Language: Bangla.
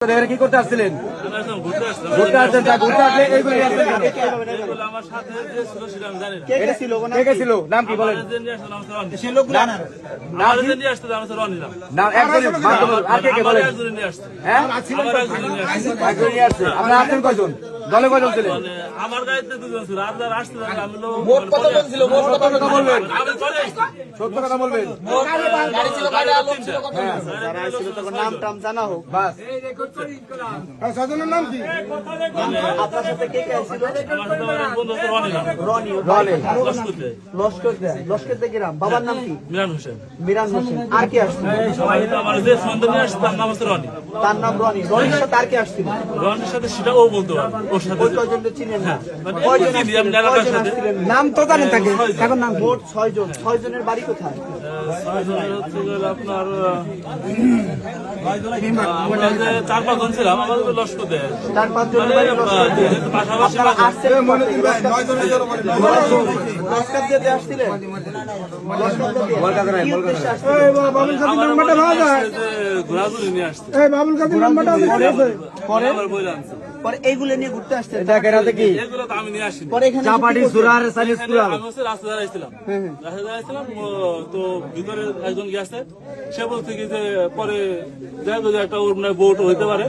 কি করতে আসছিলেন? ঘুরতে আসছেন, ঘুরতে আসলে এইগুলো আমার সাথে যে ছিল সেটা আমি জানি না। কে কে ছিল? নাম কি বলেন? সে লোক না আমার যে নিয়ে আসতে আমি তো রনি না। নাম একজন আর কে কে বলেন? একজনে নিয়ে আসছে। হ্যাঁ, আমার একজনে নিয়ে আসছে। একজন নিয়ে আসছে। আপনারা আসছেন কয়জন? দলে কয়জন ছিলেন? মানে আমার গাড়িতে দুজন ছিল, আর যারা আসতে জানলে আমি লোক মোট কতজন ছিল? মোট কত কথা বলবেন? আমি চলে আসছি। সত্য কথা বলবেন। গাড়ি ছিল কয়টা? লোক ছিল কত? যারা ছিল তখন নাম টাম জানা হোক। বাস স্বজনের নাম কি? আপনার সাথে কে কে ছিল? আমার সাথে আমার এক বন্ধু আছে রনি না। রনি। রনি। লস্করতে। লস্করতে গ্রাম। বাবার নাম কি? মিরান হোসেন। মিরান হোসেন। আর কে আসছিল? আমার যে সন্ধ্যা নিয়ে আসছে তার নাম হচ্ছে রনি। তার নাম রনি। রনির সাথে আর কে আসছিল? রনির সাথে সেটা ও বলতে পারে, ওর সাথে ওই কয়জনকে চিনেন না? মানে কয়জন চিনি আমি এলাকার কয়জন সাথে। আসছিলেন? নাম তো জানেন তাকে। এখন নাম মোট 6 জন। 6 জনের বাড়ি কোথায়? ছয়জনের হচ্ছে গেলে আপনার আমরা যে 4-5 জন ছিলাম, আমাদের তো লস্করতে। 4-5 জনের বাড়ি লস্করতে। পাশাপাশি আপনারা আসছেন লস্কর যেতে আসছিলেন? লস্কর কি উদ্দেশ্যে আসছিলেন? ঘোরাঘুরি নিয়ে আসছে। পরে আমার বই আনছে। পরে এইগুলো নিয়ে ঘুরতে আসছেন। এগুলো তো আমি নিয়ে আসিনি। পরে এখানে চাপাটি সুরার সাইনিস কুড়াল। আমি হচ্ছে রাস্তা দাঁড়াইছিলাম, রাস্তা দাঁড়াইছিলাম তো ভিতরে একজন গেছে, সে বলছে কি যে পরে দেখা যায় একটা ওর বোট হইতে পারে।